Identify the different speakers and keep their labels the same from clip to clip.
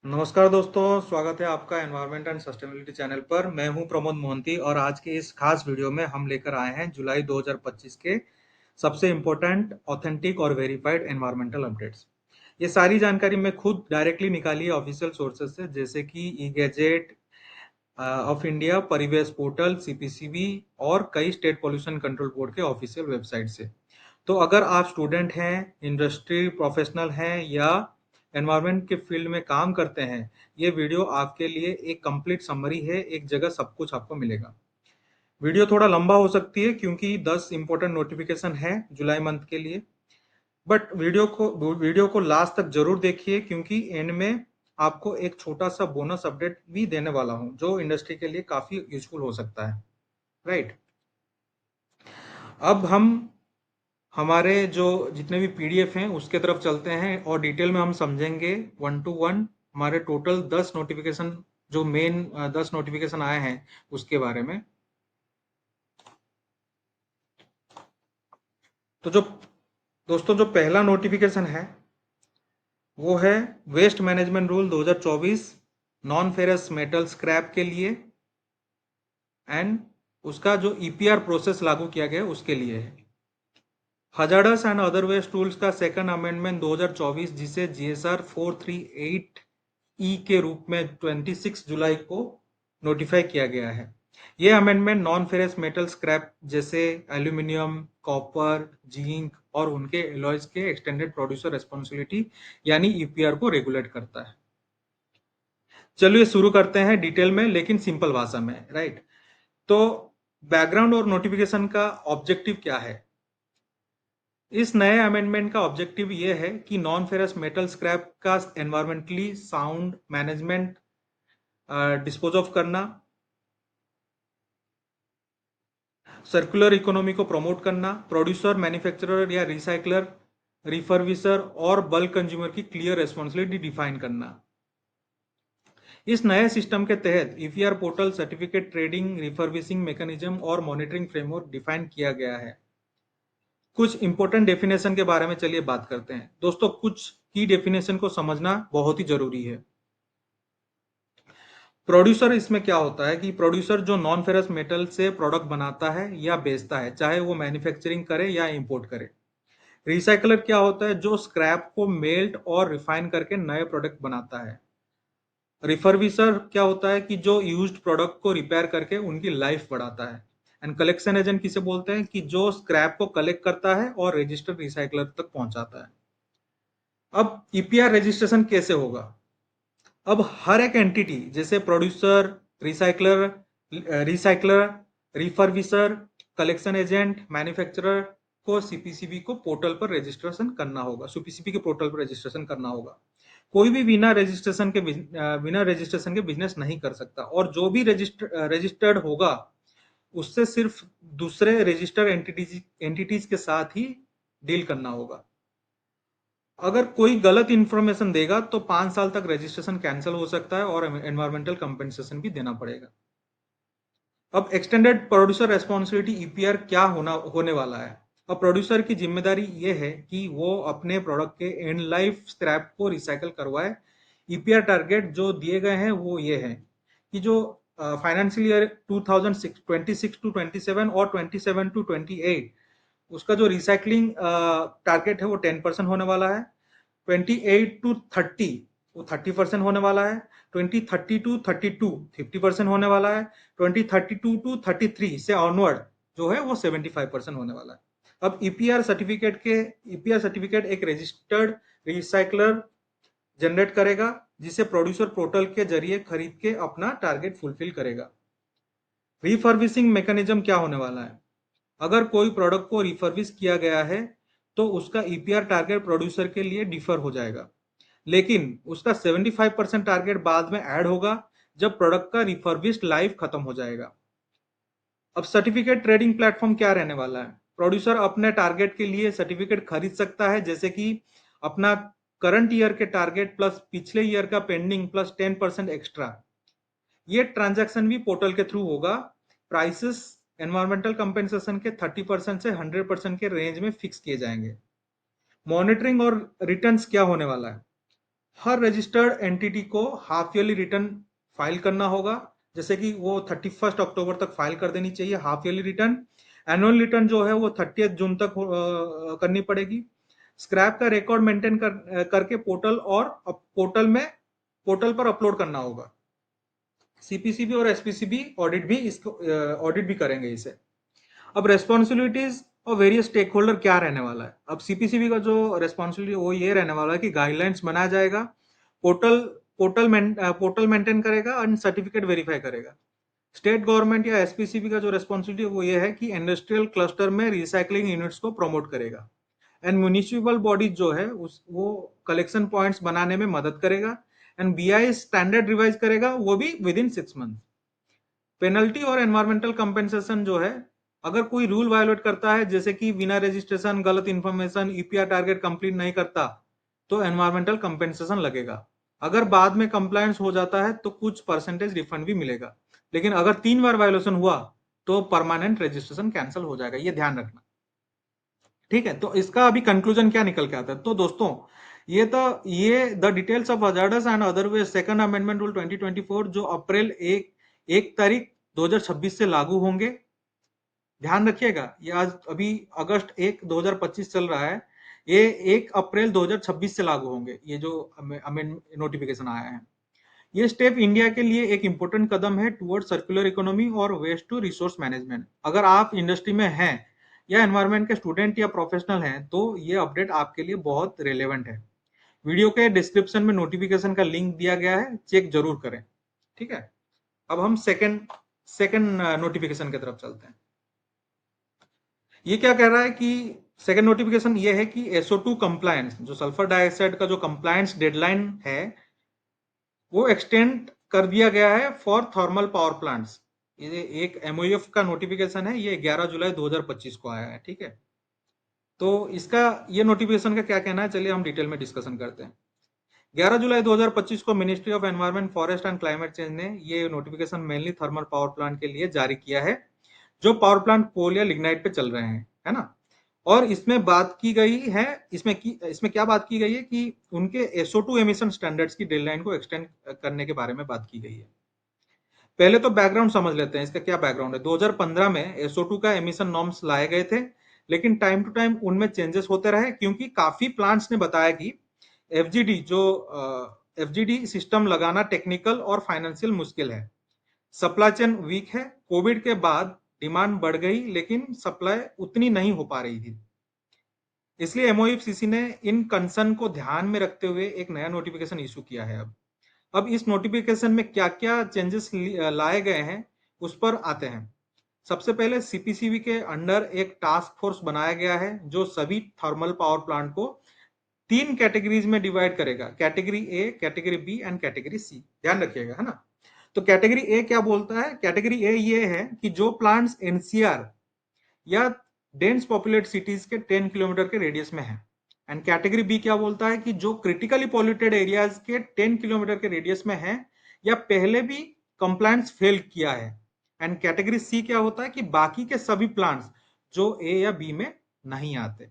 Speaker 1: नमस्कार दोस्तों, स्वागत है आपका एनवायरनमेंट एंड सस्टेनेबिलिटी चैनल पर। मैं हूं प्रमोद मोहंती और आज के इस खास वीडियो में हम लेकर आए हैं जुलाई 2025 के सबसे इम्पोर्टेंट, ऑथेंटिक और वेरीफाइड एनवायरमेंटल अपडेट्स। ये सारी जानकारी मैं खुद डायरेक्टली निकाली है ऑफिशियल सोर्सेज से, जैसे कि ई गैजेट ऑफ इंडिया, परिवेश पोर्टल, सीपीसीबी और कई स्टेट पोल्यूशन कंट्रोल बोर्ड के ऑफिशियल वेबसाइट से। तो अगर आप स्टूडेंट हैं, इंडस्ट्री प्रोफेशनल हैं या एनवायरनमेंट के फील्ड में काम करते हैं, ये वीडियो आपके लिए एक कंप्लीट समरी है। एक जगह सब कुछ आपको मिलेगा। वीडियो थोड़ा लंबा हो सकती है क्योंकि 10 इंपॉर्टेंट नोटिफिकेशन है जुलाई मंथ के लिए। बट वीडियो को लास्ट तक जरूर देखिए क्योंकि एंड में आपको एक छोटा सा बोनस अपडेट भी देने वाला हूं जो इंडस्ट्री के लिए काफी यूजफुल हो सकता है। राइट। अब हम हमारे जो जितने भी पीडीएफ हैं उसके तरफ चलते हैं और डिटेल में हम समझेंगे वन टू वन हमारे टोटल 10 नोटिफिकेशन, जो मेन 10 नोटिफिकेशन आए हैं उसके बारे में। तो जो दोस्तों, जो पहला नोटिफिकेशन है वो है waste management rule 2024 non ferrous metal scrap के लिए, एंड उसका जो ईपीआर प्रोसेस लागू किया गया है उसके लिए है। Hazardous and other waste rules का सेकंड अमेंडमेंट 2024, जिसे जीएसआर 438 ई के रूप में 26 जुलाई को नोटिफाई किया गया है। ये amendment non ferrous metal scrap जैसे एल्यूमिनियम, कॉपर, जिंक और उनके एलॉयज के एक्सटेंडेड प्रोड्यूसर रेस्पॉन्सिबिलिटी यानी ईपीआर को रेगुलेट करता है। चलिए शुरू करते हैं डिटेल में लेकिन सिंपल भाषा में। राइट। तो बैकग्राउंड और नोटिफिकेशन का ऑब्जेक्टिव क्या है? इस नए अमेंडमेंट का ऑब्जेक्टिव ये है कि नॉन फेरस मेटल स्क्रैप का environmentally sound management, dispose of करना, सर्कुलर इकोनॉमी को प्रमोट करना, प्रोड्यूसर, मैन्युफैक्चरर या रिसाइकलर, रिफर्बिशर और बल्क कंज्यूमर की क्लियर रेस्पॉन्सिबिलिटी डिफाइन करना। इस नए सिस्टम के तहत EPR portal, certificate trading, refurbishing mechanism और मॉनिटरिंग फ्रेमवर्क डिफाइन किया गया है। कुछ इंपॉर्टेंट डेफिनेशन के बारे में चलिए बात करते हैं। दोस्तों, कुछ की डेफिनेशन को समझना बहुत ही जरूरी है। प्रोड्यूसर इसमें क्या होता है कि प्रोड्यूसर जो नॉन फेरस मेटल से प्रोडक्ट बनाता है या बेचता है, चाहे वो मैन्युफैक्चरिंग करे या इंपोर्ट करे। रिसाइकलर क्या होता है? जो स्क्रैप को मेल्ट और रिफाइन करके नए प्रोडक्ट बनाता है। रिफर्बिशर क्या होता है कि जो यूज्ड प्रोडक्ट को रिपेयर करके उनकी लाइफ बढ़ाता है। एंड कलेक्शन एजेंट किसे बोलते हैं? कि जो स्क्रैप को कलेक्ट करता है और रजिस्टर्ड रिसाइकलर तक पहुंचाता है। अब ईपीआर रजिस्ट्रेशन कैसे होगा? अब हर एक एंटिटी जैसे producer, recycler recycler refurbisher, collection agent, manufacturer को सीपीसीबी को पोर्टल पर रजिस्ट्रेशन करना होगा, सीपीसीबी के पोर्टल पर रजिस्ट्रेशन करना होगा। कोई भी बिना रजिस्ट्रेशन के बिजनेस नहीं कर सकता, और जो भी रजिस्टर्ड होगा उससे सिर्फ दूसरे रजिस्टर्ड एंटिटीज के साथ ही डील करना होगा। अगर कोई गलत इंफॉर्मेशन देगा तो 5 साल तक रजिस्ट्रेशन कैंसिल हो सकता है और एनवायरमेंटल कंपेंसेशन भी देना पड़ेगा। अब एक्सटेंडेड प्रोड्यूसर रेस्पॉन्सिबिलिटी ईपीआर क्या होने वाला है? अब प्रोड्यूसर की जिम्मेदारी ये है कि वो अपने प्रोडक्ट के एंड लाइफ स्क्रैप को रिसाइकल करवाए। ईपीआर टारगेट जो दिए गए हैं वो ये है कि जो फाइनेंशियल ईयर 2026 टू 27 और 27 टू 28, उसका जो रिसाइकलिंग टारगेट है वो 10% होने वाला है। 28 टू 30 वो 30% होने वाला है। 2030 टू 32 50% होने वाला है। 2032 टू 33 से ऑनवर्ड जो है वो 75% होने वाला है। अब ईपीआर सर्टिफिकेट एक रजिस्टर्ड रिसाइकलर जनरेट करेगा, जिसे प्रोड्यूसर पोर्टल के जरिए खरीद के अपना टारगेट फुलफिल करेगा। रिफर्बिशिंग मैकेनिज्म क्या होने वाला है? अगर कोई प्रोडक्ट को रिफर्बिश किया गया है तो उसका ईपीआर टारगेट प्रोड्यूसर के लिए डिफर हो जाएगा, लेकिन उसका 75% टारगेट बाद में ऐड होगा जब प्रोडक्ट का रिफर्बिश्ड लाइफ खत्म हो जाएगा। अब सर्टिफिकेट ट्रेडिंग प्लेटफॉर्म क्या रहने वाला है? प्रोड्यूसर अपने टारगेट के लिए सर्टिफिकेट खरीद सकता है, जैसे कि अपना करंट ईयर के टारगेट प्लस पिछले ईयर का पेंडिंग प्लस 10% एक्स्ट्रा। ये ट्रांजैक्शन भी पोर्टल के थ्रू होगा। प्राइसेस एनवायरमेंटल कंपेंसेशन के 30% से 100% के रेंज में फिक्स किए जाएंगे। मॉनिटरिंग और रिटर्न्स क्या होने वाला है? हर रजिस्टर्ड एंटिटी को हाफ ईयरली रिटर्न फाइल करना होगा, जैसे कि वो 31 अक्टूबर तक फाइल कर देनी चाहिए half yearly return. Annual return जो है वो 30 जून तक करनी पड़ेगी। स्क्रैप का रिकॉर्ड मेंटेन करके पोर्टल पर अपलोड करना होगा। सीपीसीबी और एसपीसीबी ऑडिट भी करेंगे इसे। अब रेस्पॉन्सिबिलिटीज और वेरियस स्टेक होल्डर क्या रहने वाला है। अब सीपीसीबी का जो रेस्पॉन्सिबिलिटी वो ये रहने वाला है कि गाइडलाइंस बनाया जाएगा, पोर्टल पोर्टल मेंटेन करेगा एंड सर्टिफिकेट वेरीफाई करेगा। स्टेट गवर्नमेंट या एसपीसीबी का जो रेस्पॉन्सिबिलिटी वो ये है कि इंडस्ट्रियल क्लस्टर में रिसाइकलिंग यूनिट्स को प्रमोट करेगा। एंड म्यूनिसिपल बॉडीज जो है वो कलेक्शन पॉइंट्स बनाने में मदद करेगा। एंड बीआई स्टैंडर्ड रिवाइज करेगा, वो भी विद इन 6 मंथ। पेनल्टी और एनवायरमेंटल कंपेंसेशन जो है, अगर कोई रूल वायोलेट करता है जैसे कि बिना रजिस्ट्रेशन, गलत इंफॉर्मेशन, ईपीआर टारगेट कंप्लीट नहीं करता, तो एनवायरमेंटल कंपेंसेशन लगेगा। अगर बाद में कंप्लायंस हो जाता है तो कुछ परसेंटेज रिफंड भी मिलेगा, लेकिन अगर 3 बार वायोलेशन हुआ तो परमानेंट रजिस्ट्रेशन कैंसिल हो जाएगा, ये ध्यान रखना। ठीक है, तो इसका अभी कंक्लूजन क्या निकल के आता है, तो दोस्तों ये the details of hazardous and other way second amendment rule 2024 जो अप्रैल 1 तारीख 2026 से लागू होंगे। ध्यान रखिएगा, ये आज अभी अगस्त 1 2025 चल रहा है, ये 1 अप्रैल 2026 से लागू होंगे, ये जो नोटिफिकेशन आया है। ये स्टेप इंडिया के लिए एक इंपॉर्टेंट कदम है टुवर्ड सर्कुलर इकोनॉमी और वेस्ट टू रिसोर्स मैनेजमेंट। अगर आप इंडस्ट्री में हैं या एनवायरनमेंट के स्टूडेंट या प्रोफेशनल हैं तो ये अपडेट आपके लिए बहुत रिलेवेंट है। वीडियो के डिस्क्रिप्शन में नोटिफिकेशन का लिंक दिया गया है, चेक जरूर करें। ठीक है, अब हम सेकंड नोटिफिकेशन की तरफ चलते हैं। ये क्या कह रहा है कि सेकंड नोटिफिकेशन ये है कि SO2 कंप्लायंस, जो सल्फर डाइऑक्साइड का जो कंप्लायंस डेडलाइन है वो एक्सटेंड कर दिया गया है फॉर थर्मल पावर प्लांट्स। ये एक MOF का नोटिफिकेशन है, ये 11 जुलाई 2025 को आया है। ठीक है, तो इसका ये नोटिफिकेशन का क्या कहना है, चलिए हम डिटेल में डिस्कशन करते हैं। 11 जुलाई 2025 को ministry of environment, forest and climate change ने ये notification mainly thermal power plant के लिए जारी किया है, जो पावर प्लांट कोल या लिग्नाइट पे चल रहे हैं, है ना। और इसमें बात की गई है, इसमें क्या बात की गई है कि उनके SO2 एमिशन स्टैंडर्ड्स की डेडलाइन को एक्सटेंड करने के बारे में बात की गई है। पहले तो बैकग्राउंड समझ लेते हैं, इसका क्या बैकग्राउंड है। 2015 में SO2 का एमिशन नॉर्म्स लाए गए थे, लेकिन टाइम टू टाइम उनमें चेंजेस होते रहे क्योंकि काफी प्लांट्स ने बताया कि एफजीडी सिस्टम लगाना टेक्निकल और फाइनेंशियल मुश्किल है, सप्लाई चेन वीक है। कोविड के बाद डिमांड बढ़ गई लेकिन सप्लाई उतनी नहीं हो पा रही थी, इसलिए एमओएफसीसी ने इन कंसर्न को ध्यान में रखते हुए एक नया नोटिफिकेशन इशू किया है। अब इस नोटिफिकेशन में क्या क्या चेंजेस लाए गए हैं उस पर आते हैं। सबसे पहले सीपीसीबी के अंडर एक टास्क फोर्स बनाया गया है जो सभी थर्मल पावर प्लांट को 3 कैटेगरीज में डिवाइड करेगा, category A, category B and category C. ध्यान रखिएगा, है ना। तो कैटेगरी ए क्या बोलता है, कैटेगरी ए ये है कि जो प्लांट्स एनसीआर या डेंस पॉपुलेट सिटीज के 10 किलोमीटर के रेडियस में है। एंड कैटेगरी बी क्या बोलता है कि जो क्रिटिकली पॉल्यूटेड एरियाज के 10 किलोमीटर के रेडियस में है या पहले भी कंप्लायंस फेल किया है। एंड कैटेगरी सी क्या होता है कि बाकी के सभी प्लांट्स जो ए या बी में नहीं आते।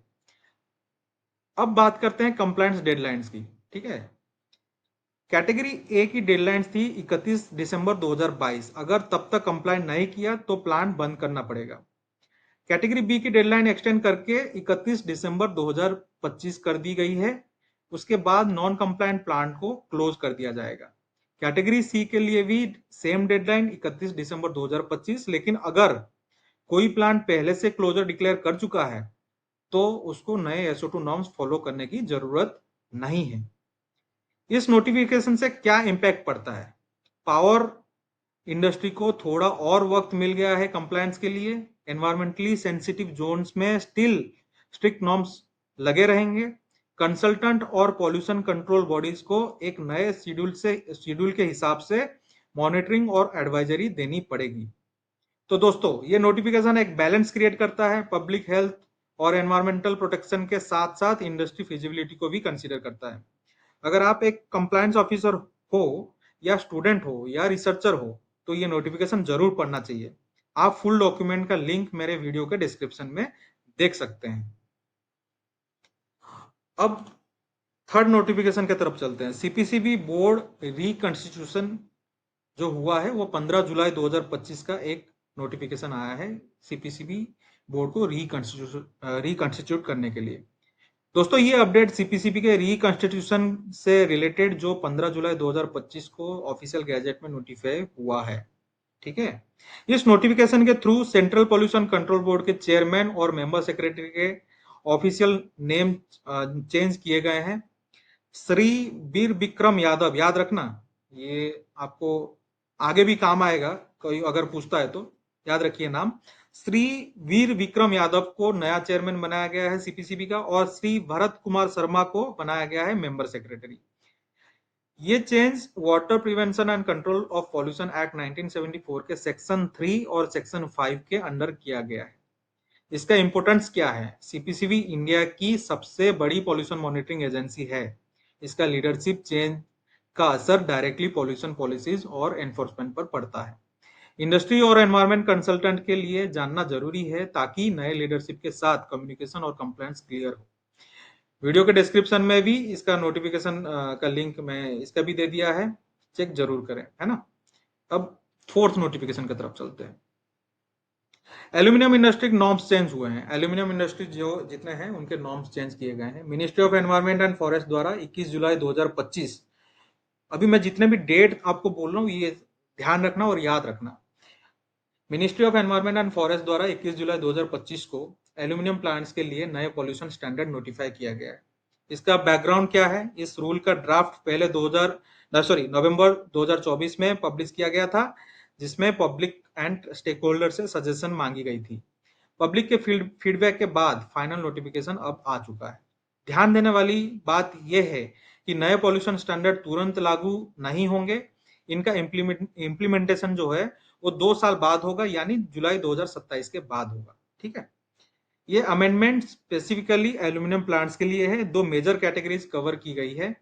Speaker 1: अब बात करते हैं कंप्लायंस डेडलाइंस की। ठीक है, कैटेगरी ए की डेडलाइंस थी 31 दिसंबर 2022, अगर तब तक कंप्लायंट नहीं किया तो प्लांट बंद करना पड़ेगा। कैटेगरी बी की डेडलाइन एक्सटेंड करके 31 दिसंबर 2025 कर दी गई है, उसके बाद नॉन कंप्लायंट प्लांट को क्लोज कर दिया जाएगा। कैटेगरी सी के लिए भी सेम डेडलाइन 31 दिसंबर 2025, लेकिन अगर कोई प्लांट पहले से क्लोजर डिक्लेयर कर चुका है तो उसको नए SO2 नॉर्म्स फॉलो करने की जरूरत नहीं है। इस नोटिफिकेशन से क्या इंपैक्ट पड़ता है, पावर इंडस्ट्री को थोड़ा और वक्त मिल गया है कंप्लायंस के लिए। एनवायरमेंटली सेंसिटिव जोन्स में स्टिल स्ट्रिक्ट नॉर्म्स लगे रहेंगे। कंसल्टेंट और पॉल्यूशन कंट्रोल बॉडीज को एक नए शेड्यूल के हिसाब से मॉनिटरिंग और एडवाइजरी देनी पड़ेगी। तो दोस्तों ये नोटिफिकेशन एक बैलेंस क्रिएट करता है, पब्लिक हेल्थ और एनवायरमेंटल प्रोटेक्शन के साथ साथ इंडस्ट्री फिजिबिलिटी को भी कंसीडर करता है। अगर आप एक कंप्लायंस ऑफिसर हो या स्टूडेंट हो या रिसर्चर हो तो ये नोटिफिकेशन जरूर पढ़ना चाहिए। आप फुल डॉक्यूमेंट का लिंक मेरे वीडियो के डिस्क्रिप्शन में देख सकते हैं। अब थर्ड नोटिफिकेशन की तरफ चलते हैं। सीपीसीबी बोर्ड रिकॉन्स्टिट्यूशन जो हुआ है वो 15 जुलाई 2025 का एक नोटिफिकेशन आया है सीपीसीबी बोर्ड को रिकॉन्स्टिट्यूट करने के लिए। दोस्तों ये अपडेट सीपीसीबी के रिकॉन्स्टिट्यूशन से रिलेटेड जो 15 जुलाई 2025 को ऑफिशियल गैजेट में नोटिफाई हुआ है। ठीक है। इस नोटिफिकेशन के through central pollution control board के चेयरमैन और मेंबर सेक्रेटरी के ऑफिशियल नेम चेंज किए गए हैं। श्री वीर विक्रम यादव, याद रखना ये आपको आगे भी काम आएगा, कोई अगर पूछता है तो याद रखिए नाम। श्री वीर विक्रम यादव को नया चेयरमैन बनाया गया है सीपीसीबी का, और श्री भरत कुमार शर्मा को बनाया गया है मेंबर सेक्रेटरी। ये change water prevention and control of pollution act 1974 के सेक्शन 3 और सेक्शन 5 के अंडर किया गया है। इसका इंपोर्टेंस क्या है? सीपीसीबी इंडिया की सबसे बड़ी पॉल्यूशन मॉनिटरिंग एजेंसी है। इसका लीडरशिप चेंज का असर डायरेक्टली पॉल्यूशन पॉलिसीज और एनफोर्समेंट पर पड़ता है। इंडस्ट्री और एनवायरमेंट कंसल्टेंट के लिए जानना जरूरी है ताकि नए लीडरशिप के साथ कम्युनिकेशन और कंप्लायंस क्लियर हो। वीडियो के डिस्क्रिप्शन में भी इसका नोटिफिकेशन का लिंक मैं इसका भी दे दिया है, चेक जरूर करें, है ना। अब फोर्थ नोटिफिकेशन की तरफ चलते हैं। एल्यूमिनियम इंडस्ट्री नॉर्म्स चेंज हुए हैं। एल्यूमिनियम इंडस्ट्री जो जितने हैं उनके नॉर्म्स चेंज किए गए हैं। Ministry of environment and forest द्वारा 21 जुलाई 2025, अभी मैं जितने भी डेट आपको बोल रहा हूँ ये ध्यान रखना और याद रखना। Ministry of environment and forest द्वारा 21 जुलाई 2025 को एल्यूमिनियम प्लांट्स के लिए नए पॉल्यूशन स्टैंडर्ड नोटिफाई किया गया है। इसका बैकग्राउंड क्या है? इस रूल का ड्राफ्ट पहले नवंबर 2024 में पब्लिश किया गया था, जिसमें पब्लिक एंड स्टेक होल्डर से सजेशन मांगी गई थी। पब्लिक के फीडबैक के बाद फाइनल नोटिफिकेशन अब आ चुका है। ध्यान देने वाली बात यह है कि नए पॉल्यूशन स्टैंडर्ड तुरंत लागू नहीं होंगे। इनका इम्प्लीमेंटेशन जो है वो 2 साल बाद होगा, यानी जुलाई 2027 के बाद होगा। ठीक है। ये अमेंडमेंट स्पेसिफिकली एल्यूमिनियम प्लांट्स के लिए है। दो मेजर कैटेगरीज कवर की गई है।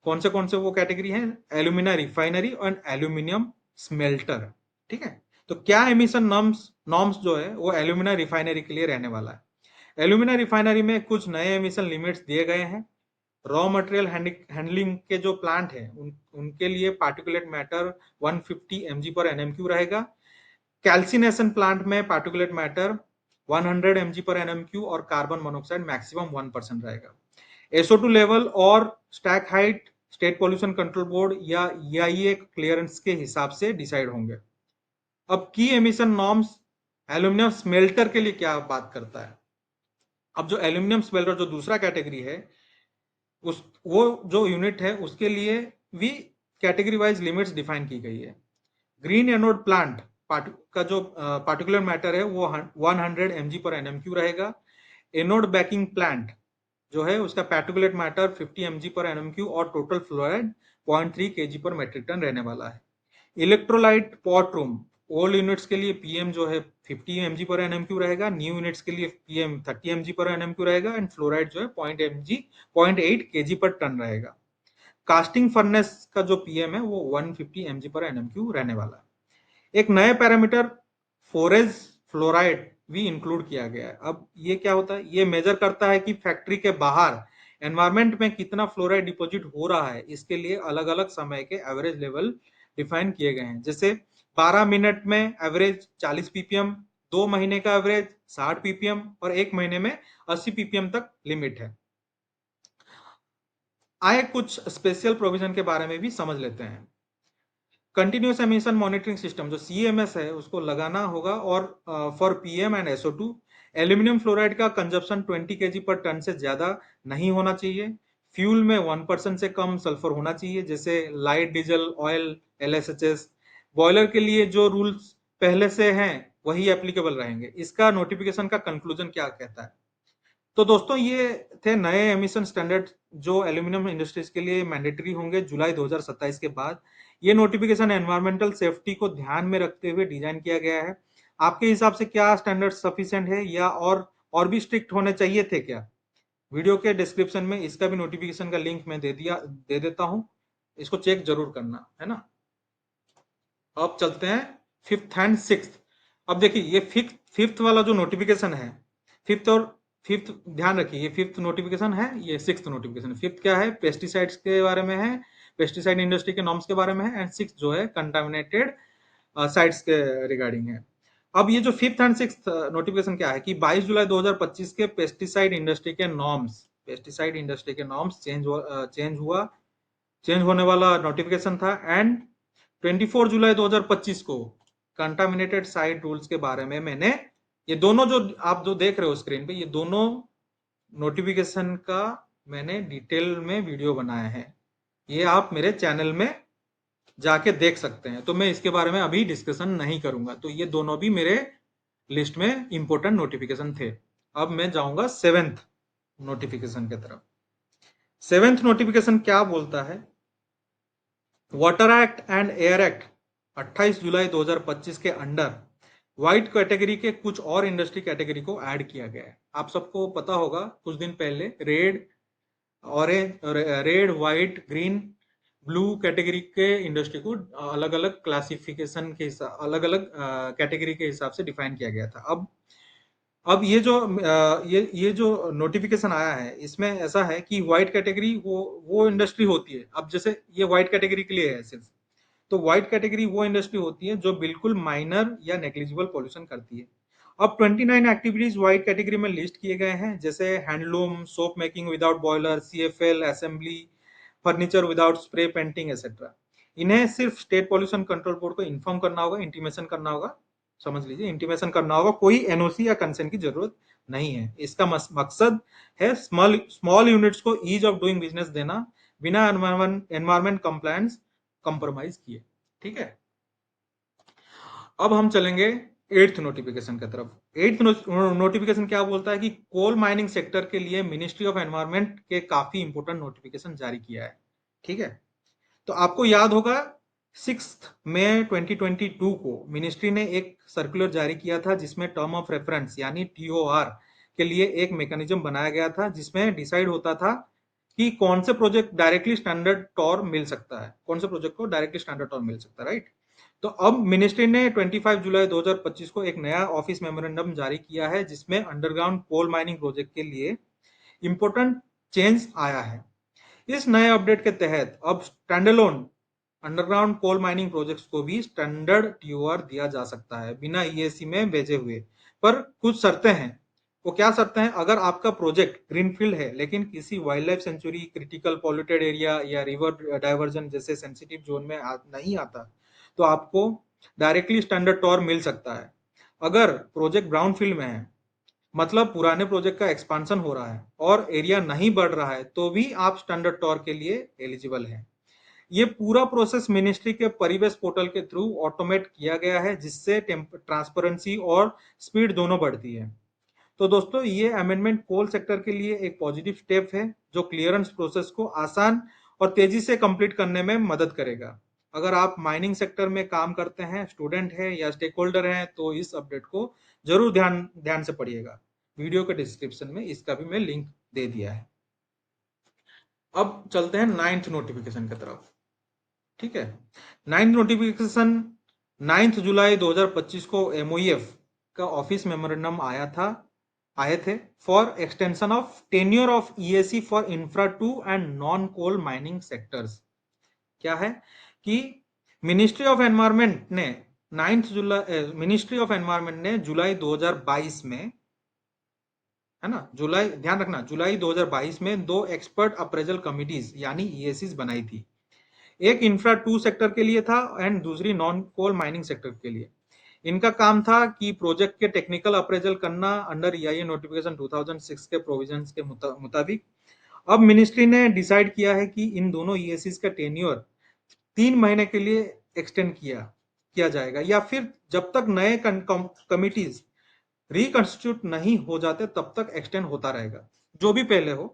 Speaker 1: कौन से वो कैटेगरी है? एल्यूमिना रिफाइनरी और एल्यूमिनियम स्मेल्टर। ठीक है। तो क्या एमिशन नॉर्म्स नॉर्म्स जो है वो एल्यूमिना रिफाइनरी के लिए रहने वाला है। एल्यूमिना रिफाइनरी में कुछ नए एमिशन लिमिट्स दिए गए हैं। रॉ मटेरियल हैंडलिंग के जो प्लांट हैं उनके लिए पार्टिकुलेट मैटर 150 mg पर एनएमक्यू रहेगा। कैल्सिनेशन प्लांट में पार्टिकुलेट मैटर 100 mg पर एनएमक्यू और कार्बन मोनोऑक्साइड मैक्सिमम 1% रहेगा। SO2 लेवल और stack height state pollution control board या EIA क्लियरेंस के हिसाब से डिसाइड होंगे। अब की एमिशन नॉर्म्स एल्यूमिनियम स्मेल्टर के लिए क्या बात करता है? अब जो एल्यूमिनियम स्मेल्टर जो दूसरा कैटेगरी है, उस वो जो यूनिट है उसके लिए भी कैटेगरी वाइज लिमिट्स डिफाइन की गई है। ग्रीन एनोड प्लांट का जो पार्टिकुलर मैटर है वो 100 mg पर एनएमक्यू रहेगा। एनोड बैकिंग प्लांट जो है उसका पार्टिकुलेट मैटर 50 mg पर एनएमक्यू और टोटल फ्लोराइड 0.3 kg पर मेट्रिक टन रहने वाला है। Electrolyte pot room old units के लिए पीएम जो है 50 mg पर एनएमक्यू रहेगा। न्यू यूनिट्स के लिए पीएम 30 mg पर एनएमक्यू रहेगा एंड फ्लोराइड जो है 0.8 kg पर टन रहेगा। कास्टिंग फर्नेस का जो पीएम है वो 150 mg पर एनएमक्यू रहने वाला है। एक नए पैरामीटर फोरेज फ्लोराइड भी इंक्लूड किया गया है। अब ये क्या होता है? ये मेजर करता है कि फैक्ट्री के बाहर एनवायरमेंट में कितना फ्लोराइड डिपॉजिट हो रहा है। इसके लिए अलग अलग समय के एवरेज लेवल डिफाइन किए गए हैं। जैसे 12 मिनट में एवरेज 40 ppm, 2 महीने का एवरेज 60 ppm और 1 महीने में 80 ppm तक लिमिट है। आए कुछ स्पेशल प्रोविजन के बारे में भी समझ लेते हैं। कंटिन्यूस एमिशन मॉनिटरिंग सिस्टम जो CMS है उसको लगाना होगा, और for PM and SO2 aluminium fluoride का कंजप्शन 20 kg पर टन से ज्यादा नहीं होना चाहिए। फ्यूल में 1% से कम सल्फर होना चाहिए, जैसे light diesel oil LSHS। Boiler के लिए जो रूल्स पहले से हैं वही एप्लीकेबल रहेंगे। इसका नोटिफिकेशन का कंक्लूजन क्या कहता है? तो दोस्तों ये थे नए एमिशन स्टैंडर्ड जो एल्यूमिनियम इंडस्ट्रीज के लिए मैंडेटरी होंगे जुलाई 2027 के बाद। ये नोटिफिकेशन एनवायरमेंटल सेफ्टी को ध्यान में रखते हुए डिजाइन किया गया है। आपके हिसाब से क्या स्टैंडर्ड सफिशिएंट है या और भी स्ट्रिक्ट होने चाहिए थे क्या? वीडियो के डिस्क्रिप्शन में इसका भी नोटिफिकेशन का लिंक मैं दे देता हूं, इसको चेक जरूर करना, है ना। अब चलते हैं फिफ्थ एंड सिक्स्थ। अब देखिए ये फिफ्थ वाला जो नोटिफिकेशन है, फिफ्थ और फिफ्थ ध्यान रखिए, ये फिफ्थ नोटिफिकेशन है, ये सिक्स्थ नोटिफिकेशन। फिफ्थ क्या है, पेस्टिसाइड्स के बारे में है, पेस्टिसाइड इंडस्ट्री के नॉर्म्स के बारे में है, एंड सिक्स जो है कंटामिनेटेड साइट्स के रिगार्डिंग है। अब ये जो फिफ्थ एंड सिक्स्थ नोटिफिकेशन क्या है कि 22 जुलाई 2025 के पेस्टिसाइड इंडस्ट्री के नॉर्म्स, पेस्टिसाइड इंडस्ट्री के नॉर्म्स चेंज होने वाला नोटिफिकेशन था। एंड 24 जुलाई 2025 को कंटामिनेटेड साइट रूल्स के बारे में मैंने, ये दोनों जो आप जो देख रहे हो स्क्रीन पे, ये दोनों नोटिफिकेशन का मैंने डिटेल में वीडियो बनाया है। ये आप मेरे चैनल में जाके देख सकते हैं। तो मैं इसके बारे में अभी डिस्कशन नहीं करूंगा। तो ये दोनों भी मेरे लिस्ट में इंपॉर्टेंट नोटिफिकेशन थे। अब मैं जाऊंगा सेवेंथ नोटिफिकेशन की तरफ। सेवेंथ नोटिफिकेशन क्या बोलता है, water act and air act 28 जुलाई 2025 के अंडर व्हाइट कैटेगरी के कुछ और इंडस्ट्री कैटेगरी को ऐड किया गया है। आप सबको पता होगा कुछ दिन पहले red white green blue category के इंडस्ट्री को अलग अलग क्लासिफिकेशन के हिसाब, अलग अलग कैटेगरी के हिसाब से डिफाइन किया गया था। अब ये जो नोटिफिकेशन आया है, इसमें ऐसा है कि व्हाइट कैटेगरी वो इंडस्ट्री होती है। अब जैसे ये व्हाइट कैटेगरी के लिए है सिर्फ, तो व्हाइट कैटेगरी वो इंडस्ट्री होती है जो बिल्कुल माइनर या नेग्लिजिबल पॉल्यूशन करती है। अब 29 एक्टिविटीज व्हाइट कैटेगरी में लिस्ट किए गए हैं, जैसे handloom, soap making without boiler, CFL, assembly, furniture without spray painting etcetera. इन्हें सिर्फ स्टेट पॉल्यूशन कंट्रोल बोर्ड को इन्फॉर्म करना होगा, इंटीमेशन करना होगा, समझ लीजिए इंटीमेशन करना होगा, कोई एनओसी या कंसेंट की जरूरत नहीं है। इसका मकसद है स्मॉल स्मॉल यूनिट्स को ईज ऑफ डूइंग बिजनेस देना, बिना एनवायरमेंट कंप्लायंस कंप्रोमाइज किए। ठीक है, अब हम चलेंगे एट्थ नोटिफिकेशन की तरफ। एट्थ नोटिफिकेशन क्या बोलता है कि कोल माइनिंग सेक्टर के लिए मिनिस्ट्री ऑफ एनवायरमेंट के काफी इंपोर्टेंट नोटिफिकेशन जारी किया है। ठीक है, तो आपको याद होगा 6 मई 2022 को मिनिस्ट्री ने एक सर्कुलर जारी किया था, जिसमें टर्म ऑफ रेफरेंस यानी टीओआर के लिए एक मैकेनिज्म बनाया गया था, जिसमें डिसाइड होता था कि कौन से प्रोजेक्ट डायरेक्टली स्टैंडर्ड टॉर मिल सकता है, कौन से प्रोजेक्ट को डायरेक्टली स्टैंडर्ड टॉर मिल सकता है, राइट। तो अब मिनिस्ट्री ने 25 जुलाई 2025 को एक नया ऑफिस मेमोरेंडम जारी किया है, जिसमें अंडरग्राउंड कोल माइनिंग प्रोजेक्ट के लिए इंपोर्टेंट चेंज आया है। इस नए अपडेट के तहत अब standalone underground coal mining projects को भी स्टैंडर्ड टीओआर दिया जा सकता है, बिना ईएसी में भेजे हुए। पर कुछ शर्तें हैं। वो क्या शर्तें हैं, अगर आपका प्रोजेक्ट ग्रीनफील्ड है लेकिन किसी wild life sanctuary, critical polluted area या रिवर डाइवर्जन जैसे सेंसिटिव जोन में नहीं आता, तो आपको डायरेक्टली स्टैंडर्ड टॉर मिल सकता है। अगर प्रोजेक्ट ब्राउन फील्ड में है, मतलब पुराने प्रोजेक्ट का एक्सपांशन हो रहा है और एरिया नहीं बढ़ रहा है, तो भी आप स्टैंडर्ड टॉर के लिए एलिजिबल हैं। ये पूरा प्रोसेस मिनिस्ट्री के परिवेश पोर्टल के थ्रू ऑटोमेट किया गया है, जिससे ट्रांसपेरेंसी और स्पीड दोनों बढ़ती है। तो दोस्तों, ये अमेंडमेंट कोल सेक्टर के लिए एक पॉजिटिव स्टेप है, जो क्लियरेंस प्रोसेस को आसान और तेजी से कंप्लीट करने में मदद करेगा। अगर आप माइनिंग सेक्टर में काम करते हैं, स्टूडेंट हैं या स्टेक होल्डर हैं, तो इस अपडेट को जरूर ध्यान ध्यान से पढ़िएगा। वीडियो के डिस्क्रिप्शन में इसका भी मैं लिंक दे दिया है। अब चलते हैं नाइन्थ नोटिफिकेशन की तरफ। ठीक है, नाइन्थ नोटिफिकेशन 9 जुलाई 2025 को एमओईएफ का ऑफिस मेमोरेंडम आए थे for extension of tenure of EAC for infra two and non coal mining sectors. क्या है कि मिनिस्ट्री ऑफ एनवायरमेंट ने 9 जुलाई 2022 में, है ना, जुलाई, ध्यान रखना, जुलाई 2022 में दो एक्सपर्ट अप्रेजल कमिटीज यानी ईएसीज बनाई थी। एक इंफ्रा टू सेक्टर के लिए था एंड दूसरी नॉन कोल माइनिंग सेक्टर के लिए। इनका काम था कि प्रोजेक्ट के टेक्निकल अप्रेजल करना अंडर ईआईए नोटिफिकेशन 2006 के प्रोविजंस के मुताबिक। अब मिनिस्ट्री ने डिसाइड किया है कि इन दोनों ईएसीज का टेन्योर 3 महीने के लिए एक्सटेंड किया जाएगा, या फिर जब तक नए कमिटीज रिकंस्टिट्यूट नहीं हो जाते तब तक एक्सटेंड होता रहेगा, जो भी पहले हो।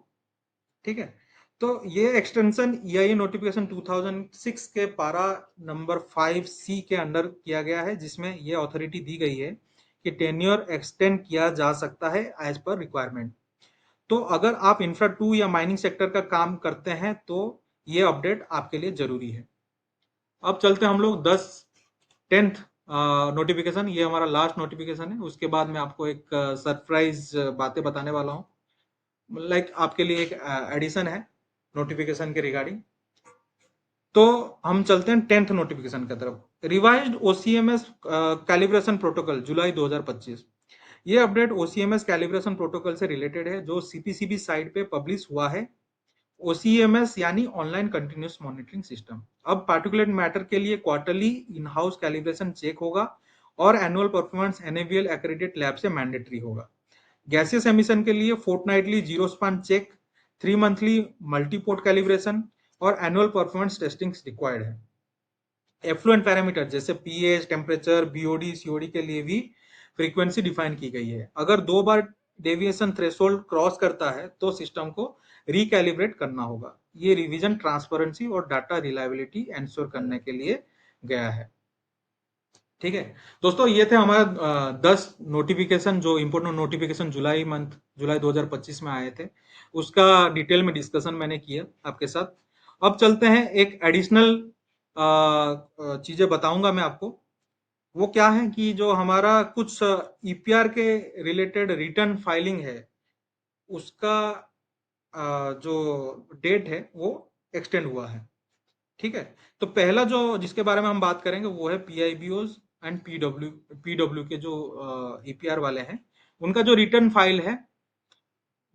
Speaker 1: ठीक है, तो ये एक्सटेंशन ईआईए नोटिफिकेशन 2006 के पारा नंबर 5C के अंडर किया गया है, जिसमें ये अथॉरिटी दी गई है कि टेन्योर एक्सटेंड किया जा सकता है एज पर रिक्वायरमेंट। तो अगर आप इंफ्रा टू या माइनिंग सेक्टर का काम करते हैं, तो ये अपडेट आपके लिए जरूरी है। अब चलते हैं हम लोग 10th नोटिफिकेशन। ये हमारा लास्ट नोटिफिकेशन है, उसके बाद मैं आपको एक सरप्राइज बातें बताने वाला हूँ। लाइक आपके लिए एक एडिशन है नोटिफिकेशन के रिगार्डिंग। तो हम चलते हैं 10th नोटिफिकेशन की तरफ। रिवाइज्ड ओसीएमएस कैलिब्रेशन प्रोटोकॉल जुलाई 2025। ये अपडेट ओसीएमएस कैलिब्रेशन प्रोटोकॉल से रिलेटेड है जो सीपीसीबी साइट पे पब्लिश हुआ है। ओसीएमएस यानी ऑनलाइन कंटिन्यूस मॉनिटरिंग सिस्टम। अब पार्टिकुलर मैटर के लिए quarterly in house calibration check होगा और annual performance NABL accredit lab से मैंडेटरी होगा। गैसियस एमिशन के लिए fortnightly zero span check, 3 monthly multiport calibration और एनुअल परफॉर्मेंस टेस्टिंग रिक्वायर्ड है। एफ्लुएंट पैरामीटर जैसे पीएच, टेम्परेचर, बीओडी, सीओडी के लिए भी फ्रीक्वेंसी डिफाइन की गई है। अगर 2 बार डेविएशन थ्रेशोल्ड क्रॉस करता है तो सिस्टम को रिकैलिब्रेट करना होगा। ये रिवीजन ट्रांसपेरेंसी और डाटा रिलायबिलिटी एंश्योर करने के लिए गया है। ठीक है दोस्तों, ये थे हमारा 10 नोटिफिकेशन, जो इम्पोर्टेंट नोटिफिकेशन जुलाई 2025 में आए थे, उसका डिटेल में डिस्कशन मैंने किया आपके साथ। अब चलते हैं, एक एडिशनल चीजें बताऊंगा मैं आपको। वो क्या है कि जो हमारा कुछ ईपीआर के रिलेटेड रिटर्न फाइलिंग है, उसका जो डेट है वो एक्सटेंड हुआ है। ठीक है, तो पहला जो जिसके बारे में हम बात करेंगे वो है पीआईबीओज एंड पीडब्ल्यू के जो ईपीआर वाले हैं, उनका जो रिटर्न फाइल है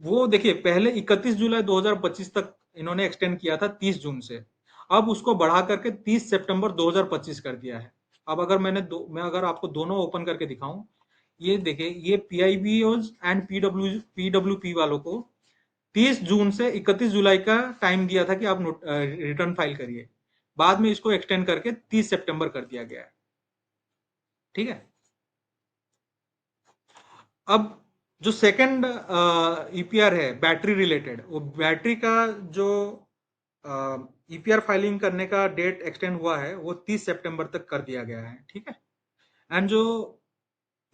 Speaker 1: वो देखिए पहले 31 जुलाई 2025 तक इन्होंने एक्सटेंड किया था 30 जून से। अब उसको बढ़ा करके 30 सितंबर 2025 कर दिया है। अब अगर मैं अगर आपको दोनों ओपन करके दिखाऊं, ये देखिए, ये पीआईबीओज एंड पीडब्ल्यूपी वालों को 30 जून से 31 जुलाई का टाइम दिया था कि आप रिटर्न फाइल करिए। बाद में इसको एक्सटेंड करके 30 सितंबर कर दिया गया है। ठीक है, अब जो सेकंड ईपीआर है बैटरी रिलेटेड, वो बैटरी का जो ईपीआर फाइलिंग करने का डेट एक्सटेंड हुआ है वो 30 सितंबर तक कर दिया गया है। ठीक है, एंड जो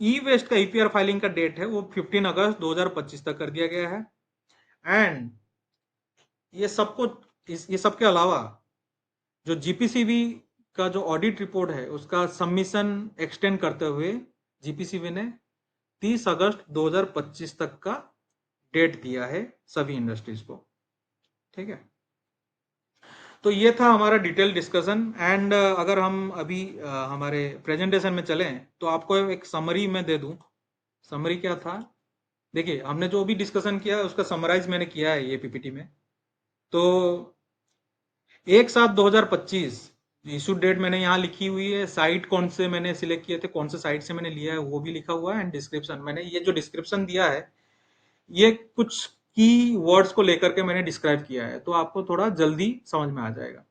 Speaker 1: ई वेस्ट का ईपीआर फाइलिंग का डेट है वो 15 अगस्त 2025 तक कर दिया गया है। एंड ये सबको ये सबके अलावा जो जीपीसीबी का जो ऑडिट रिपोर्ट है उसका सबमिशन एक्सटेंड करते हुए जीपीसीबी ने 30 अगस्त 2025 तक का डेट दिया है सभी इंडस्ट्रीज को। ठीक है, तो ये था हमारा डिटेल डिस्कशन। एंड अगर हम अभी हमारे प्रेजेंटेशन में चलें तो आपको एक समरी में दे दूं। समरी क्या था, देखिए हमने जो भी डिस्कशन किया है उसका समराइज मैंने किया है ये पीपीटी में। तो 1/7/2025 इशू डेट मैंने यहाँ लिखी हुई है। साइट कौन से मैंने सिलेक्ट किए थे, कौन से साइट से मैंने लिया है वो भी लिखा हुआ है। एंड डिस्क्रिप्शन, मैंने ये जो डिस्क्रिप्शन दिया है ये कुछ की वर्ड्स को लेकर के मैंने डिस्क्राइब किया है, तो आपको थोड़ा जल्दी समझ में आ जाएगा।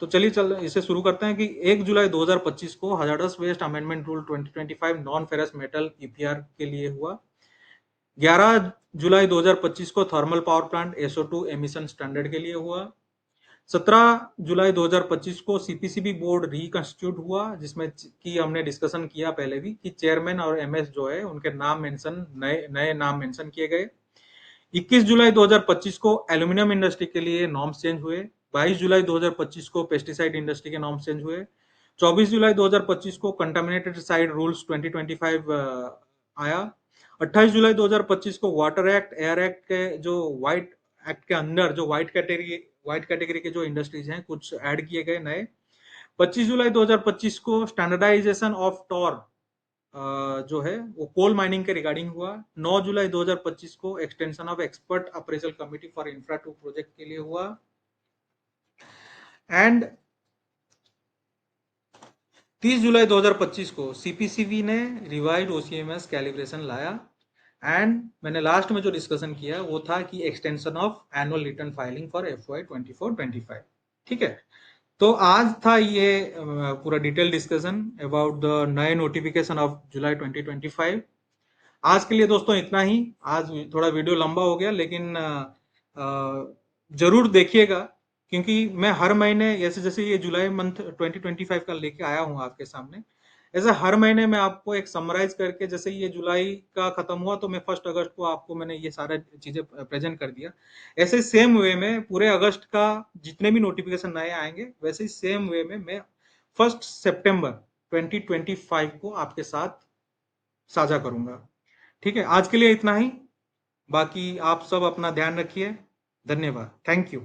Speaker 1: तो चलिए चल इसे शुरू करते हैं कि 1 जुलाई 2025 को hazardous waste amendment rule 2025 non ferrous metal EPR के लिए हुआ। 11 जुलाई 2025 को thermal power plant SO2 emission standard के लिए हुआ। 17 जुलाई 2025 को सीपीसीबी बोर्ड रिकंस्टिट्यूट हुआ, जिसमें की हमने डिस्कशन किया पहले भी कि चेयरमैन और एमएस जो है उनके नाम मेंशन, नए नए नाम मेंशन किए गए। 21 जुलाई 2025 को एल्यूमिनियम इंडस्ट्री के लिए नॉर्म्स चेंज हुए। 22 जुलाई 2025 को पेस्टिसाइड इंडस्ट्री के नॉर्म्स चेंज हुए। 24 जुलाई 2025 को कंटामिनेटेड साइड रूल्स 2025 आया। 28 जुलाई 2025 को वाटर एक्ट, एयर एक्ट के जो व्हाइट एक्ट के अंदर जो व्हाइट कैटेगरी के जो इंडस्ट्रीज हैं कुछ ऐड किए गए नए। 25 जुलाई 2025 को स्टैंडर्डाइजेशन ऑफ टॉर जो है वो कोल माइनिंग के रिगार्डिंग हुआ। 9 जुलाई 2025 को extension of expert appraisal committee for infra 2 project के लिए हुआ। एंड 30 जुलाई 2025 को सीपीसीबी ने रिवाइज्ड ओसीएमएस कैलिब्रेशन लाया। एंड मैंने लास्ट में जो डिस्कशन किया वो था कि extension of annual return filing for FY 24-25। ठीक है, तो आज था ये पूरा डिटेल डिस्कशन अबाउट द नए नोटिफिकेशन ऑफ जुलाई 2025। आज के लिए दोस्तों इतना ही। आज थोड़ा वीडियो लंबा हो गया, लेकिन जरूर देखिएगा, क्योंकि मैं हर महीने जैसे जैसे ये जुलाई मंथ 2025 का लेके आया हूँ आपके सामने, ऐसे हर महीने मैं आपको एक समराइज करके, जैसे ये जुलाई का खत्म हुआ तो मैं 1 अगस्त को आपको मैंने ये सारा चीजें प्रेजेंट कर दिया। ऐसे सेम वे में पूरे अगस्त का जितने भी नोटिफिकेशन नए आएंगे वैसे ही सेम वे में मैं 1 सितंबर 2025 को आपके साथ साझा करूंगा। ठीक है, आज के लिए इतना ही। बाकी आप सब अपना ध्यान रखिए। धन्यवाद। Thank you.